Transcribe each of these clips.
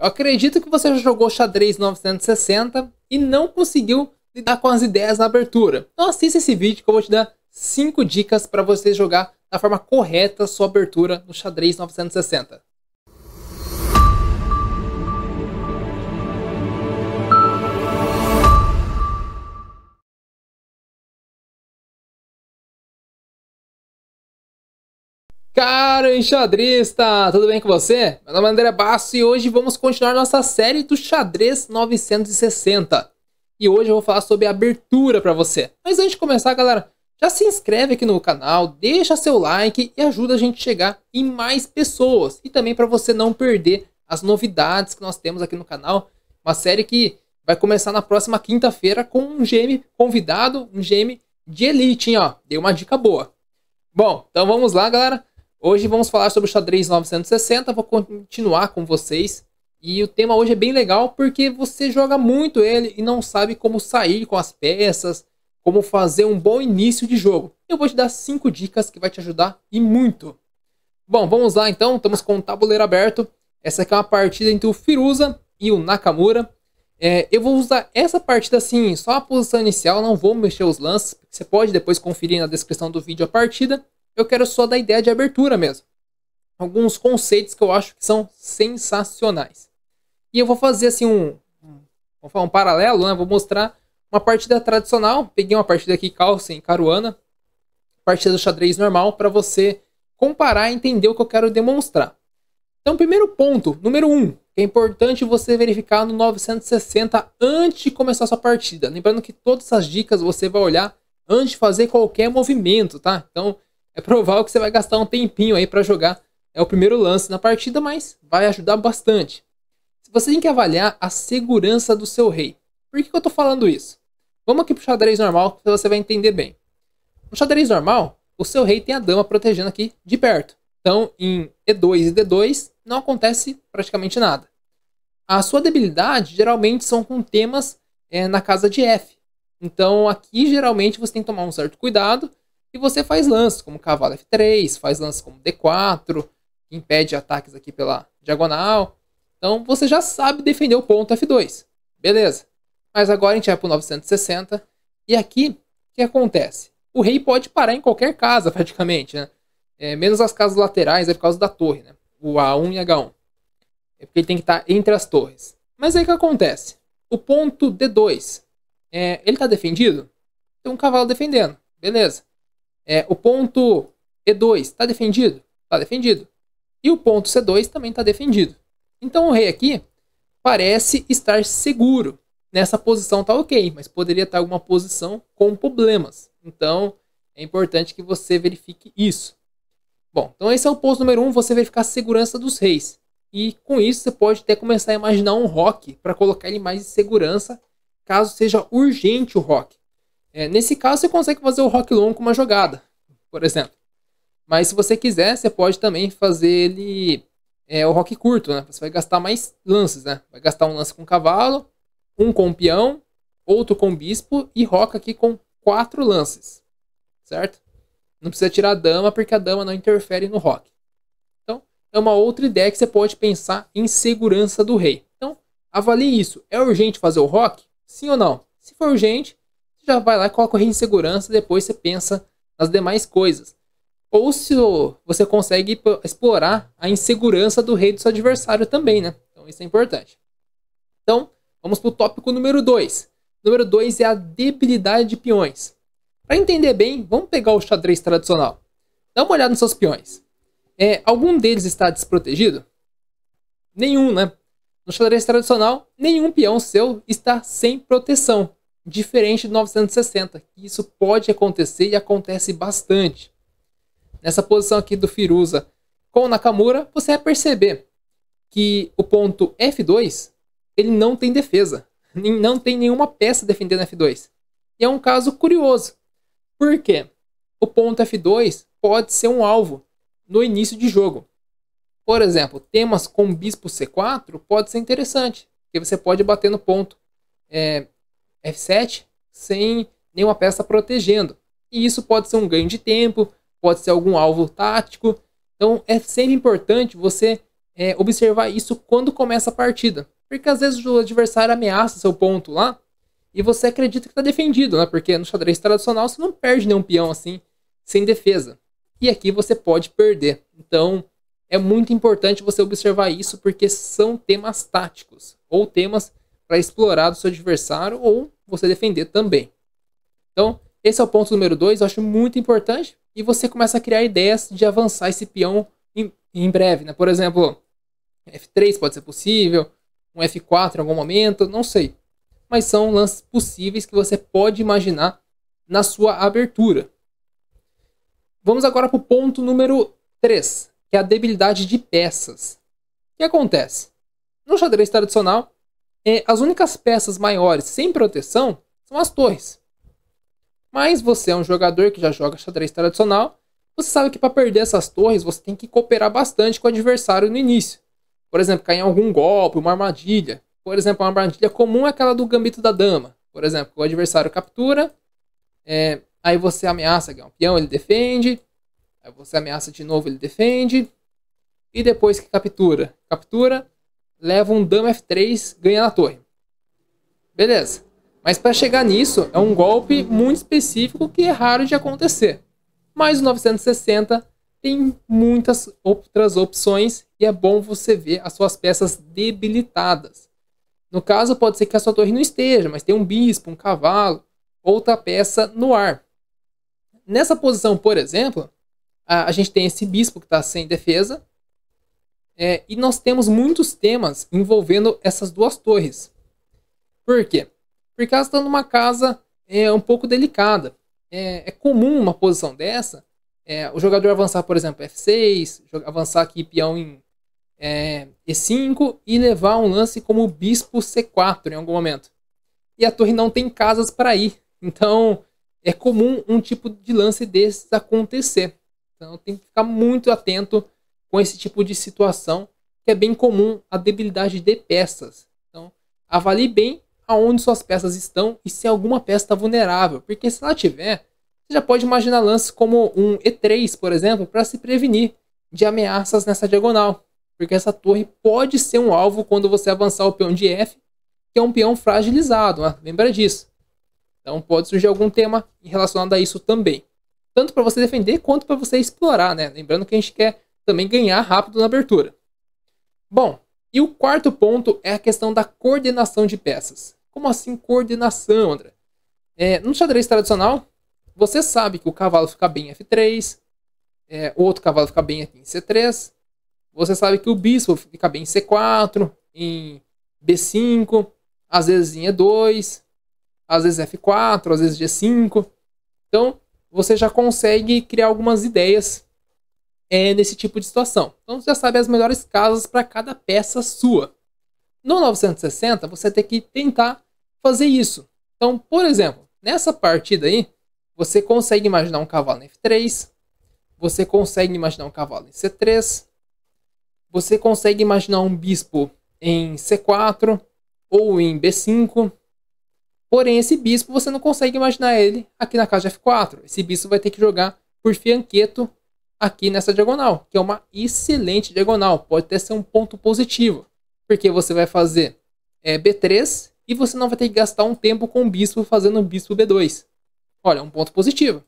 Eu acredito que você já jogou xadrez 960 e não conseguiu lidar com as ideias na abertura. Então assista esse vídeo que eu vou te dar 5 dicas para você jogar da forma correta a sua abertura no xadrez 960. Cara enxadrista, tudo bem com você? Meu nome é André Basso e hoje vamos continuar nossa série do xadrez 960. E hoje eu vou falar sobre abertura para você. Mas antes de começar, galera, já se inscreve aqui no canal, deixa seu like e ajuda a gente a chegar em mais pessoas. E também para você não perder as novidades que nós temos aqui no canal. Uma série que vai começar na próxima quinta-feira com um GM convidado, um GM de elite, hein, ó. Dei uma dica boa. Bom, então vamos lá, galera. Hoje vamos falar sobre o xadrez 960, vou continuar com vocês. E o tema hoje é bem legal porque você joga muito ele e não sabe como sair com as peças, como fazer um bom início de jogo. Eu vou te dar 5 dicas que vai te ajudar e muito. Bom, vamos lá então, estamos com o tabuleiro aberto. Essa aqui é uma partida entre o Firuza e o Nakamura. Eu vou usar essa partida assim, só a posição inicial, não vou mexer os lances. Você pode depois conferir na descrição do vídeo a partida. Eu quero só dar ideia de abertura mesmo. Alguns conceitos que eu acho que são sensacionais. E eu vou fazer assim um paralelo, né? Vou mostrar uma partida tradicional. Peguei uma partida aqui, Carlsen, Caruana. Partida do xadrez normal, para você comparar e entender o que eu quero demonstrar. Então, primeiro ponto, número 1. Que é importante você verificar no 960 antes de começar a sua partida. Lembrando que todas essas dicas você vai olhar antes de fazer qualquer movimento, tá? Então, é provável que você vai gastar um tempinho aí para jogar o primeiro lance na partida, mas vai ajudar bastante. Você tem que avaliar a segurança do seu rei. Por que eu estou falando isso? Vamos aqui para o xadrez normal, que você vai entender bem. No xadrez normal, o seu rei tem a dama protegendo aqui de perto. Então, em E2 e D2, não acontece praticamente nada. A sua debilidade, geralmente, são com temas na casa de F. Então, aqui, geralmente, você tem que tomar um certo cuidado. E você faz lances como cavalo F3, faz lances como D4, que impede ataques aqui pela diagonal. Então você já sabe defender o ponto F2. Beleza. Mas agora a gente vai para o 960. E aqui, o que acontece? O rei pode parar em qualquer casa, praticamente, né? Menos as casas laterais, é por causa da torre, né? O A1 e H1. É porque ele tem que estar entre as torres. Mas aí o que acontece? O ponto D2, ele está defendido? Tem um cavalo defendendo. Beleza. O ponto E2 está defendido? Está defendido. E o ponto C2 também está defendido. Então o rei aqui parece estar seguro. Nessa posição está ok, mas poderia estar alguma posição com problemas. Então é importante que você verifique isso. Bom, então esse é o ponto número 1, você verificar a segurança dos reis. E com isso você pode até começar a imaginar um roque para colocar ele mais em segurança, caso seja urgente o roque. Nesse caso, você consegue fazer o roque longo com uma jogada, por exemplo. Mas se você quiser, você pode também fazer ele o roque curto, né? Você vai gastar mais lances, né? Vai gastar um lance com cavalo, um com peão, outro com bispo e roca aqui com 4 lances, certo? Não precisa tirar a dama, porque a dama não interfere no roque. Então, é uma outra ideia que você pode pensar em segurança do rei. Então, avalie isso. É urgente fazer o roque? Sim ou não? Se for urgente, já vai lá e coloca o rei em segurança, depois você pensa nas demais coisas. Ou se você consegue explorar a insegurança do rei do seu adversário também, né? Então isso é importante. Então, vamos para o tópico número 2. Número 2 é a debilidade de peões. Para entender bem, vamos pegar o xadrez tradicional. Dá uma olhada nos seus peões. Algum deles está desprotegido? Nenhum, né? No xadrez tradicional, nenhum peão seu está sem proteção. Diferente do 960, isso pode acontecer e acontece bastante. Nessa posição aqui do Firuza com o Nakamura, você vai perceber que o ponto F2 ele não tem defesa, não tem nenhuma peça defendendo F2. E é um caso curioso. Por quê? O ponto F2 pode ser um alvo no início de jogo. Por exemplo, temas com bispo C4 pode ser interessante, porque você pode bater no ponto F7 sem nenhuma peça protegendo. E isso pode ser um ganho de tempo, pode ser algum alvo tático. Então é sempre importante você observar isso quando começa a partida. Porque às vezes o adversário ameaça seu ponto lá e você acredita que está defendido, né? Porque no xadrez tradicional você não perde nenhum peão assim sem defesa. E aqui você pode perder. Então é muito importante você observar isso porque são temas táticos ou temas para explorar do seu adversário ou você defender também. Então esse é o ponto número 2, eu acho muito importante. E você começa a criar ideias de avançar esse peão em breve, né? Por exemplo, F3 pode ser possível, um F4 em algum momento, não sei. Mas são lances possíveis que você pode imaginar na sua abertura. Vamos agora para o ponto número 3, que é a debilidade de peças. O que acontece? No xadrez tradicional, as únicas peças maiores sem proteção são as torres. Mas você é um jogador que já joga xadrez tradicional, você sabe que para perder essas torres você tem que cooperar bastante com o adversário no início. Por exemplo, cair em algum golpe, uma armadilha. Por exemplo, uma armadilha comum é aquela do gambito da dama. Por exemplo, o adversário captura, aí você ameaça ganhar um peão, ele defende. Aí você ameaça de novo, ele defende. E depois que captura, leva um dama F3, ganha na torre. Beleza. Mas para chegar nisso, é um golpe muito específico que é raro de acontecer. Mas o 960 tem muitas outras opções e é bom você ver as suas peças debilitadas. No caso, pode ser que a sua torre não esteja, mas tem um bispo, um cavalo, outra peça no ar. Nessa posição, por exemplo, a gente tem esse bispo que está sem defesa. E nós temos muitos temas envolvendo essas duas torres. Por quê? Porque elas estão numa casa um pouco delicada. É comum uma posição dessa, o jogador avançar, por exemplo, F6, avançar aqui peão em E5 e levar um lance como bispo C4 em algum momento. E a torre não tem casas para ir. Então é comum um tipo de lance desses acontecer. Então tem que ficar muito atento com esse tipo de situação, que é bem comum a debilidade de peças. Então avalie bem aonde suas peças estão e se alguma peça está vulnerável. Porque se ela tiver, você já pode imaginar lances como um E3, por exemplo, para se prevenir de ameaças nessa diagonal. Porque essa torre pode ser um alvo quando você avançar o peão de F, que é um peão fragilizado, né? Lembra disso. Então pode surgir algum tema relacionado a isso também. Tanto para você defender quanto para você explorar, né? Lembrando que a gente quer também ganhar rápido na abertura. Bom, e o quarto ponto é a questão da coordenação de peças. Como assim coordenação, André? No xadrez tradicional, você sabe que o cavalo fica bem em F3, o outro cavalo fica bem aqui em C3, você sabe que o bispo fica bem em C4, em B5, às vezes em E2, às vezes F4, às vezes G5. Então, você já consegue criar algumas ideias nesse tipo de situação. Então, você já sabe as melhores casas para cada peça sua. No 960, você tem que tentar fazer isso. Então, por exemplo, nessa partida aí, você consegue imaginar um cavalo em F3, você consegue imaginar um cavalo em C3, você consegue imaginar um bispo em C4 ou em B5. Porém, esse bispo você não consegue imaginar ele aqui na casa de F4. Esse bispo vai ter que jogar por fianqueto aqui nessa diagonal, que é uma excelente diagonal. Pode até ser um ponto positivo, porque você vai fazer B3 e você não vai ter que gastar um tempo com o bispo fazendo o bispo B2. Olha, um ponto positivo.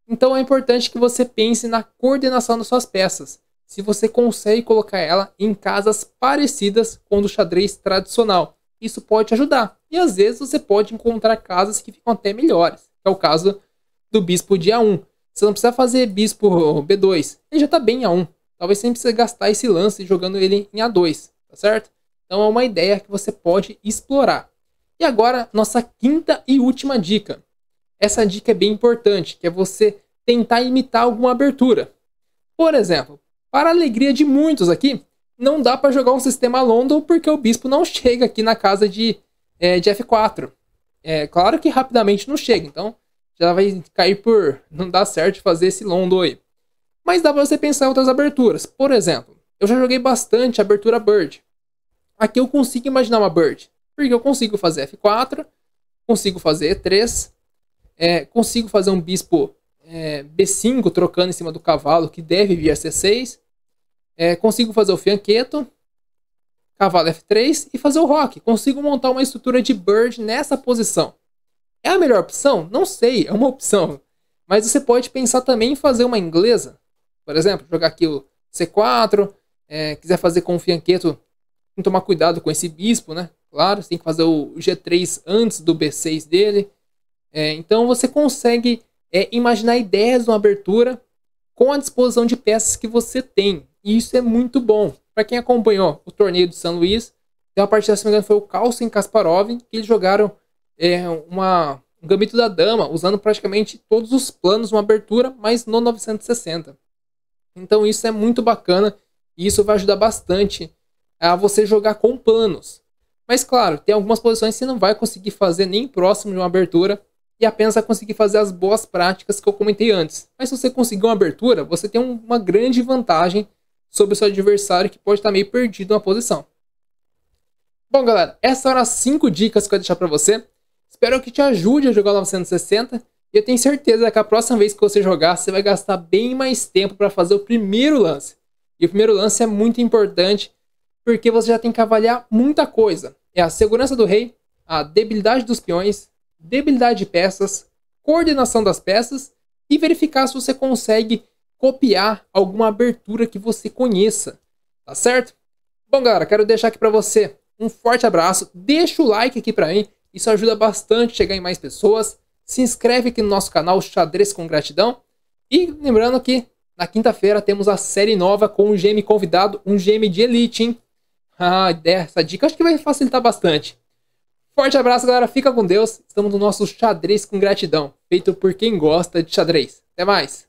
Então é importante que você pense na coordenação das suas peças. Se você consegue colocar ela em casas parecidas com o do xadrez tradicional. Isso pode te ajudar. E às vezes você pode encontrar casas que ficam até melhores. Que é o caso do bispo de A1. Você não precisa fazer bispo B2. Ele já está bem em A1. Talvez você nem precise gastar esse lance jogando ele em A2. Tá certo? Então é uma ideia que você pode explorar. E agora, nossa quinta e última dica. Essa dica é bem importante, que é você tentar imitar alguma abertura. Por exemplo, para a alegria de muitos aqui, não dá para jogar um sistema London porque o bispo não chega aqui na casa de F4. Claro que rapidamente não chega, então já vai cair por não dar certo fazer esse London aí. Mas dá para você pensar em outras aberturas. Por exemplo, eu já joguei bastante abertura Bird. Aqui eu consigo imaginar uma Bird, porque eu consigo fazer F4, consigo fazer E3, consigo fazer um bispo B5 trocando em cima do cavalo que deve vir a C6. Consigo fazer o fianchetto, cavalo F3 e fazer o roque. Consigo montar uma estrutura de bird nessa posição. É a melhor opção? Não sei, é uma opção. Mas você pode pensar também em fazer uma inglesa. Por exemplo, jogar aqui o C4, quiser fazer com o fianchetto, tem que tomar cuidado com esse bispo, né? Claro, você tem que fazer o G3 antes do B6 dele. Então você consegue imaginar ideias de uma abertura com a disposição de peças que você tem. E isso é muito bom. Para quem acompanhou o torneio de São Luís, tem uma partida, se não me engano, foi o Carlsen e Kasparov, que eles jogaram um gambito da dama, usando praticamente todos os planos de uma abertura, mas no 960. Então isso é muito bacana e isso vai ajudar bastante a você jogar com planos. Mas claro, tem algumas posições que você não vai conseguir fazer nem próximo de uma abertura e apenas vai conseguir fazer as boas práticas que eu comentei antes. Mas se você conseguir uma abertura, você tem uma grande vantagem sobre o seu adversário que pode estar meio perdido na posição. Bom, galera, essas eram as 5 dicas que eu vou deixar para você. Espero que te ajude a jogar o 960 e eu tenho certeza que a próxima vez que você jogar, você vai gastar bem mais tempo para fazer o primeiro lance. E o primeiro lance é muito importante porque você já tem que avaliar muita coisa. É a segurança do rei, a debilidade dos peões, debilidade de peças, coordenação das peças e verificar se você consegue copiar alguma abertura que você conheça. Tá certo? Bom, galera, quero deixar aqui para você um forte abraço. Deixa o like aqui para mim. Isso ajuda bastante a chegar em mais pessoas. Se inscreve aqui no nosso canal Xadrez com Gratidão. E lembrando que na quinta-feira temos a série nova com um GM convidado, um GM de elite, hein? Essa dica acho que vai facilitar bastante. Forte abraço, galera. Fica com Deus. Estamos no nosso Xadrez com Gratidão, feito por quem gosta de xadrez. Até mais.